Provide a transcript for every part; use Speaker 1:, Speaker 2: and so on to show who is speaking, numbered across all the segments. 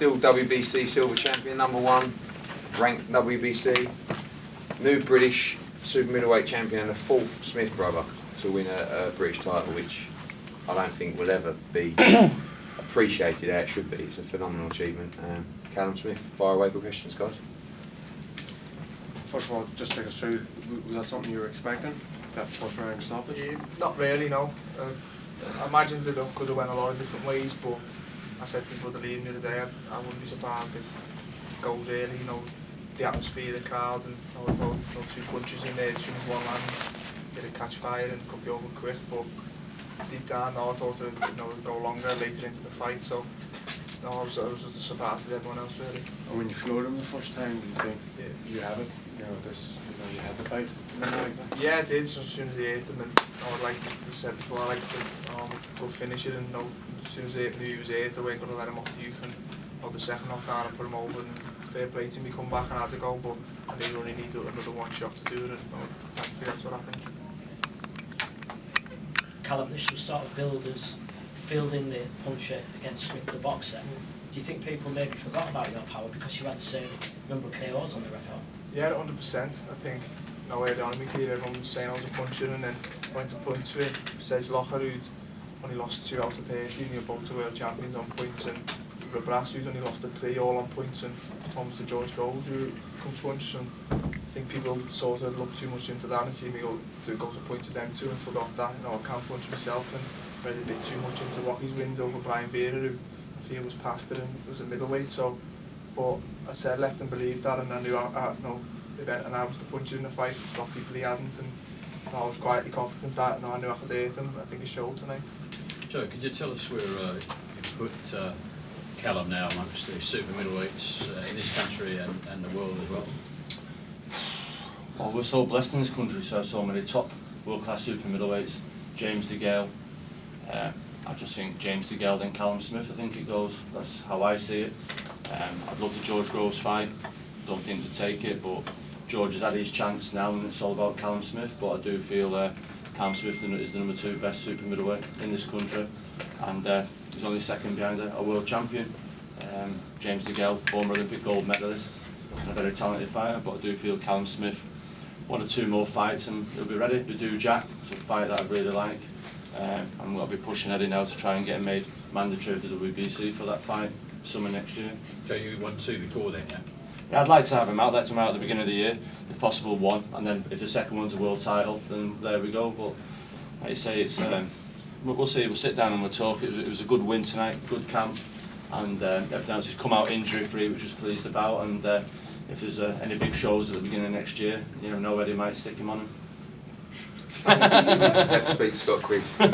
Speaker 1: Still WBC silver champion, #1, ranked WBC. New British super middleweight champion and the 4th Smith brother to win a British title, which I don't think will ever be appreciated how it should be. It's a phenomenal achievement. Callum Smith, fire away with questions, guys.
Speaker 2: First of all, just take us through, was that something you were expecting, that first round stoppage?
Speaker 3: Not really, no. I imagined it could have went a lot of different ways, but I said to my brother Liam the other day, I wouldn't be surprised if it goes early, you know, the atmosphere, the crowd, and you know, 2 punches in there, as soon as one lands, it'll catch fire and could be over quick, but deep down, no, I thought it would go longer later into the fight, so no, I was just as surprised as everyone else, really.
Speaker 2: And when you floored him the first time, do you think you had it? You know, you had the fight?
Speaker 3: Yeah, I did. So as soon as he ate him, and I would like to, as I said before, I like to go finish it, and as soon as he knew he was ate, I wasn't going to let him off the uke, and the second knockdown I put him over, and fair play to me, come back and had to go, but I knew he only needed another 1 shot to do it, and thankfully that's what happened.
Speaker 4: Callum, this was sort of billed as fielding the puncher against Smith the boxer. Do you think people maybe forgot about your power because you had the same number of KOs on the record?
Speaker 3: Yeah, 100%. I think early on in my career everyone was saying I was a puncher, and then went to punch with Serge Locher, who'd only lost 2 out of 30, and you're both the world champions on points, and Brass, who's only lost 3 all on points, and comes to George Groves, who comes punch, and I think people sort of looked too much into that and see me go to punch with them too, and forgot that, you know, I can't punch myself, and read a bit too much into Rocky's wins over Brian Bearer, who I feel was past it and was a middleweight, so, but I said let them believe that, and I knew and I was the puncher in the fight to stop people he hadn't, and I was quietly confident that I knew I could hit him. I think he showed tonight.
Speaker 5: Joe, could you tell us where you put Callum now amongst the super middleweights in this country and the world as well?
Speaker 6: Well, we're so blessed in this country, so many top world-class super middleweights. James DeGale, I just think James DeGale then Callum Smith, I think it goes. That's how I see it. I'd love the George Groves fight. Don't think to take it, but George has had his chance now, and it's all about Callum Smith. But I do feel Callum Smith is the #2 best super middleweight in this country, and he's only second behind a world champion, James DeGale, former Olympic gold medalist, and a very talented fighter. But I do feel Callum Smith, 1 or 2 more fights, and he'll be ready. Badou Jack, it's a fight that I really like, and we'll be pushing Eddie now to try and get him made mandatory to the WBC for that fight summer next year.
Speaker 5: So you won 2 before then, yeah?
Speaker 6: Yeah, I'd like to have him out. I'd like to have him out at the beginning of the year, if possible 1, and then if the second one's a world title, then there we go. But like you say, it's we'll see. We'll sit down and we'll talk. It was a good win tonight, good camp, and everything else has come out injury free, which was pleased about. And if there's any big shows at the beginning of next year, you know, nobody might stick him on him.
Speaker 1: Have to speak to Scott quick.
Speaker 3: I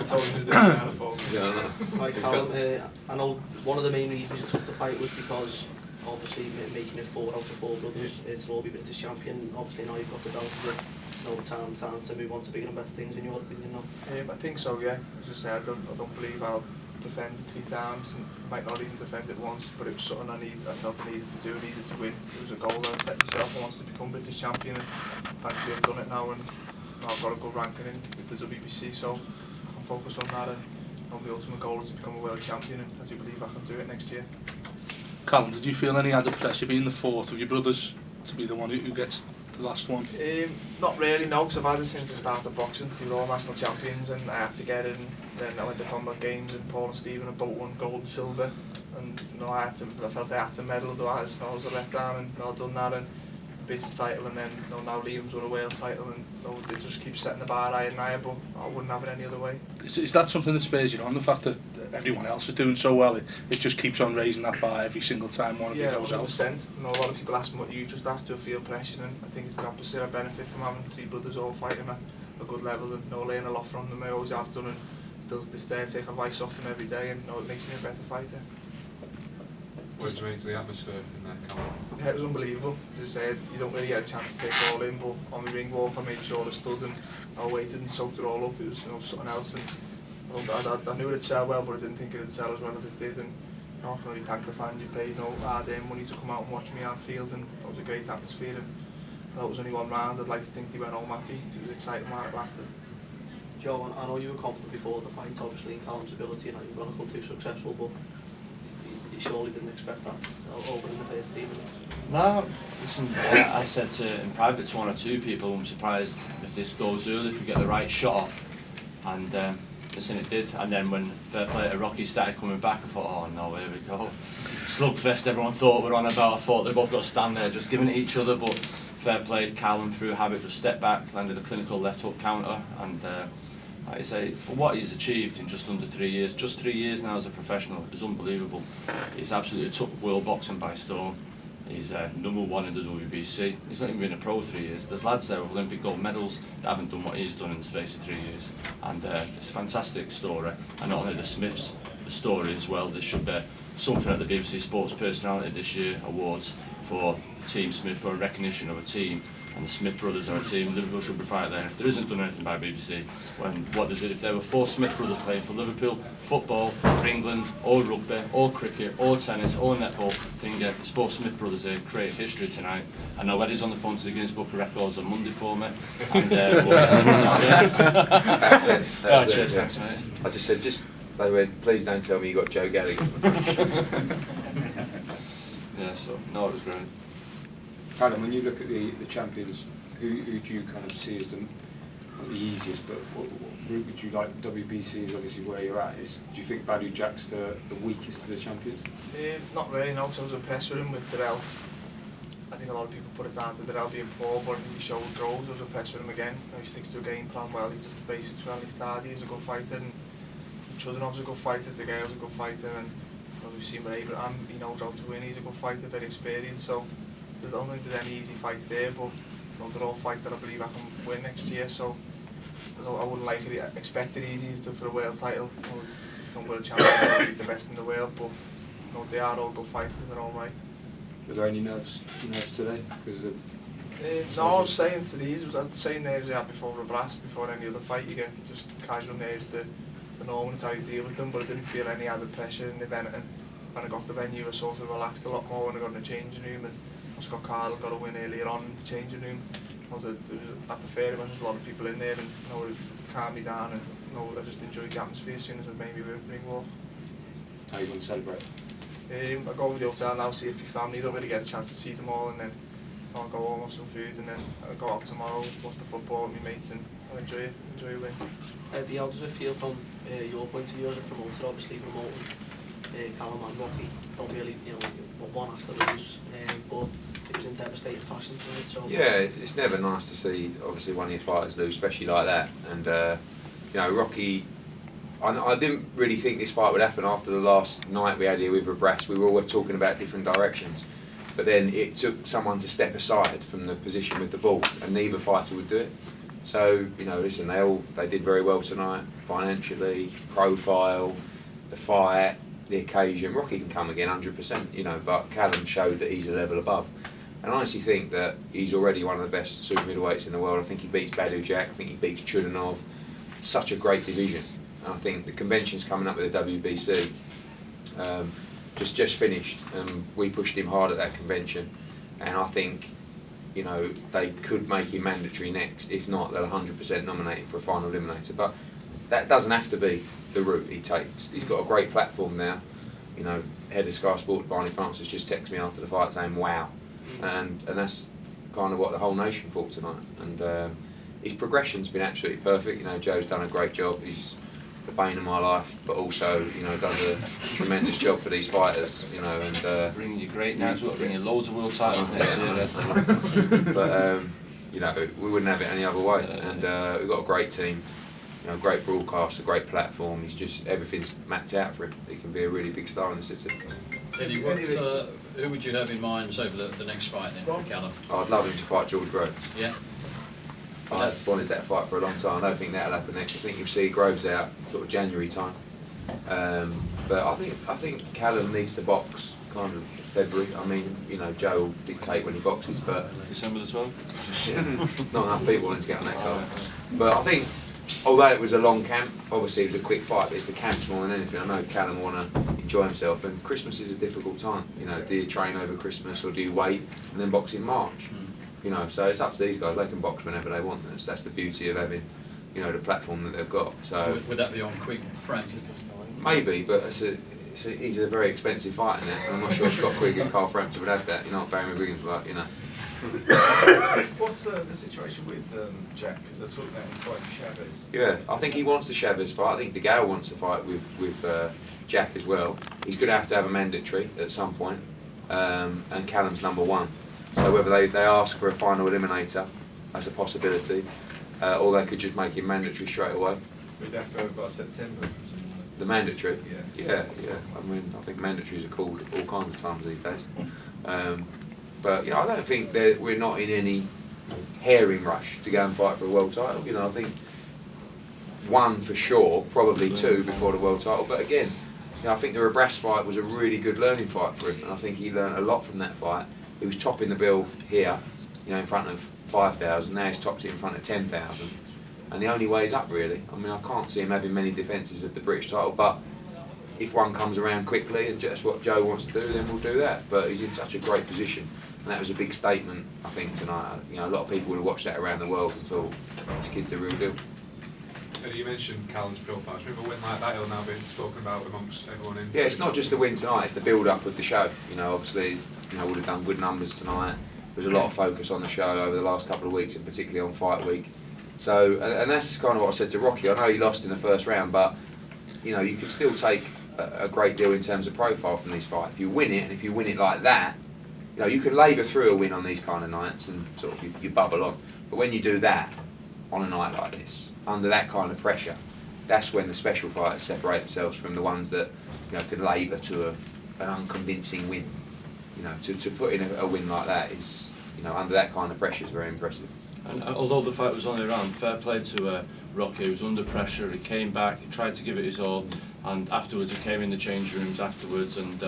Speaker 3: told him to do it out of focus.
Speaker 1: Yeah,
Speaker 7: Hi Callum, I know one of the main reasons you took the fight was because obviously making it 4 out of 4 brothers, it's all be British champion. Obviously now you've got the belt, time to move on to bigger and better things in your opinion now.
Speaker 3: I think so, yeah. As I say, I don't believe I'll defend it 3 times, and might not even defend it once, but it was something I felt I needed to do, I needed to win. It was a goal that I set myself. I wanted to become British champion, and thankfully I've done it now, and I've got a good ranking in with the WBC, so I'm focused on that, and the ultimate goal is to become a world champion, and I do believe I can do it next year.
Speaker 8: Callum, did you feel any added pressure being the 4th of your brothers to be the one who gets the last one?
Speaker 3: Not really, no, because I've had it since the start of boxing. They were all national champions, and I had to get it, and then I went to Combat Games, and Paul and Stephen had both won gold and silver, and I felt I had to medal, otherwise I was a letdown, and I've done that, and British title, and then now Liam's won a world title, and they just keep setting the bar higher and higher, but I wouldn't have it any other way.
Speaker 8: Is that something that spurs you on, the fact that everyone else is doing so well? It just keeps on raising that bar every single time one of you goes out?
Speaker 3: 100%. You know, a lot of people ask me what you just asked, do I feel pressure, and I think it's the opposite. I benefit from having 3 brothers all fighting at a good level, and learn a lot from them. I always have done, and still to this day I take advice off them every day, and it makes me a better fighter.
Speaker 9: What did you make to the atmosphere in that camp?
Speaker 3: Yeah, it was unbelievable. As I said, you don't really get a chance to take it all in, but on the ring walk I made sure I stood and I waited and soaked it all up. It was something else, and I knew it'd sell well, but I didn't think it'd sell as well as it did. And I can only thank the fans. You paid hard-earned money to come out and watch me on field, and it was a great atmosphere. And it was only 1 round. I'd like to think they went home happy. It was exciting while it lasted.
Speaker 7: Joe, I know you were confident before the fight, obviously, in Callum's ability and how you were going to come too successful, but surely didn't expect that over in the first team.
Speaker 6: No, listen, I said in private to one or two people, I'm surprised if this goes early, if we get the right shot off. And listen, it did. And then when fair play to Rocky started coming back, I thought, oh no, here we go. Slugfest everyone thought we're on about. I thought they both got to stand there just giving it each other, but fair play, Callum through habit just stepped back, landed a clinical left hook counter, and like I say, for what he's achieved in just under 3 years, just 3 years now as a professional, is unbelievable. He's absolutely took world boxing by storm. He's #1 in the WBC. He's not even been a pro 3 years. There's lads there with Olympic gold medals that haven't done what he's done in the space of 3 years. And it's a fantastic story. And not only the Smiths, the story as well. There should be something at the BBC Sports Personality this year awards for the Team Smith, for a recognition of a team. And the Smith brothers are a team. Liverpool should be right there. If there isn't done anything by BBC, what does it? If there were 4 Smith brothers playing for Liverpool, football, for England, or rugby, or cricket, or tennis, or netball, there's 4 Smith brothers here, created history tonight. I know Eddie's on the phone to the Guinness Book of Records on Monday for me. And cheers, thanks mate.
Speaker 1: I just said, they went, please don't tell me you got Joe Gallagher.
Speaker 6: Yeah, so no, it was great.
Speaker 2: Callum, when you look at the champions, who do you kind of see as not the easiest, but what route would you like? WBC is obviously where you're at. Do you think Badou Jack's the weakest of the champions?
Speaker 3: Not really, no, because I was impressed with him with Darrell. I think a lot of people put it down to Darrell being poor, but he showed growth. I was impressed with him again. He sticks to a game plan well, he does the basics well, he's hardy, he's a good fighter, and Chudinov's a good fighter, De Gale's a good fighter, and we've seen with Abraham, he knows how to win, he's a good fighter, very experienced, so I don't think there's any easy fights there, but they're all fights that I believe I can win next year, so I wouldn't expect it easy for a world title. To become world champion, be the best in the world, but they are all good fighters in their own right.
Speaker 2: Were there any nerves today?
Speaker 3: No, I was saying to these, it was the same nerves I had before Rabras, before any other fight. You get just casual nerves, the normal, it's how you deal with them, but I didn't feel any added pressure in the event. And when I got the venue, I sort of relaxed a lot more when I got in the changing room. And Scott Carl got a win earlier on in the changing room. I prefer it when there's a lot of people in there, and it calmed me down, and I just enjoyed the atmosphere as soon as I made my ring walk.
Speaker 2: How are you going to celebrate?
Speaker 3: I go over the hotel now, see a few family, don't really get a chance to see them all, and then I'll go home, have some food, and then I'll go out tomorrow, watch the football with my mates, and I'll enjoy a win.
Speaker 7: Eddie, how does it feel from your point of view as a promoter, obviously promoting Callum and Rocky? Don't really, one has to lose, but it was in devastating fashion tonight. So
Speaker 1: yeah, it's never nice to see obviously one of your fighters lose, especially like that. And Rocky, I didn't really think this fight would happen after the last night we had here with Rabras. We were all talking about different directions, but then it took someone to step aside from the position with the ball, and neither fighter would do it. So listen, they did very well tonight, financially, profile, the fight, the occasion. Rocky can come again 100%, but Callum showed that he's a level above. And I honestly think that he's already one of the best super middleweights in the world. I think he beats Badou Jack, I think he beats Chudinov. Such a great division. And I think the convention's coming up with the WBC. Just finished, and we pushed him hard at that convention. And I think, they could make him mandatory next. If not, they'll 100% nominate him for a final eliminator. But that doesn't have to be the route he takes. He's got a great platform now. Head of Sky Sport, Barney Francis, just texted me after the fight saying, wow. And that's kind of what the whole nation thought tonight. And his progression's been absolutely perfect. Joe's done a great job. He's the bane of my life, but also, does a tremendous job for these fighters. And
Speaker 6: bringing you great now, we'll bring you loads of world titles next year.
Speaker 1: But we wouldn't have it any other way. And we've got a great team. Great broadcast, a great platform. Everything's mapped out for him. He can be a really big star in the city.
Speaker 5: Eddie, who would you have in mind over the next fight then for Callum?
Speaker 1: I'd love him to fight George Groves.
Speaker 5: Yeah.
Speaker 1: I've wanted that fight for a long time. I don't think that'll happen next. I think you'll see Groves out sort of January time. But I think Callum needs to box kind of February. I mean, Joe will dictate when he boxes, but
Speaker 6: December the 12th?
Speaker 1: yeah, not enough people want to get on that card. But I think, although it was a long camp, obviously it was a quick fight, but it's the camps more than anything. I know Callum will want to enjoy himself, and Christmas is a difficult time. Do you train over Christmas, or do you wait and then box in March? So it's up to these guys. They can box whenever they want. That's the beauty of having, the platform that they've got. So
Speaker 5: would that be on quick, Frank?
Speaker 1: maybe, but he's a very expensive fighter now, and I'm not sure Scott Quigg and Carl Frampton would have that. You know what Barry McGuigan's like, you know.
Speaker 10: What's the situation with Jack? Because they're talking about him fighting Chavez.
Speaker 1: Yeah, I think he wants the Chavez fight. I think De Gale wants to fight with Jack as well. He's going to have a mandatory at some point, and Callum's #1. So whether they ask for a final eliminator as a possibility, or they could just make him mandatory straight away.
Speaker 10: We'd have to have by September.
Speaker 1: The mandatory?
Speaker 10: Yeah.
Speaker 1: Yeah. I mean, I think mandatories are called all kinds of times these days. But, you know, I don't think that we're not in any herring rush to go and fight for a world title. You know, I think one for sure, probably two before the world title. But again, you know, I think the Rabras fight was a really good learning fight for him. And I think he learned a lot from that fight. He was topping the bill here, you know, in front of 5,000. Now he's topped it in front of 10,000. And the only way is up, really. I mean, I can't see him having many defences of the British title, but if one comes around quickly and just what Joe wants to do, then we'll do that. But he's in such a great position, and that was a big statement, I think, tonight. You know, a lot of people would have watched that around the world and thought, this kid's the real deal.
Speaker 9: You mentioned Callum's profile. Do you remember a win like that he'll now be spoken about amongst everyone in?
Speaker 1: Yeah, it's not just the win tonight, it's the build-up of the show. You know, obviously, you know, would have done good numbers tonight. There was a lot of focus on the show over the last couple of weeks, and particularly on fight week. So, and that's kind of what I said to Rocky. I know he lost in the first round, but you know, you can still take a great deal in terms of profile from these fights. If you win it, and if you win it like that, you know, you can labour through a win on these kind of nights and sort of you bubble on. But when you do that on a night like this, under that kind of pressure, that's when the special fighters separate themselves from the ones that, you know, can labour to an unconvincing win. You know, to put in a win like that is, you know, under that kind of pressure is very impressive.
Speaker 6: And although the fight was only around, fair play to Rocky. He was under pressure, he came back, he tried to give it his all, and afterwards he came in the change rooms afterwards and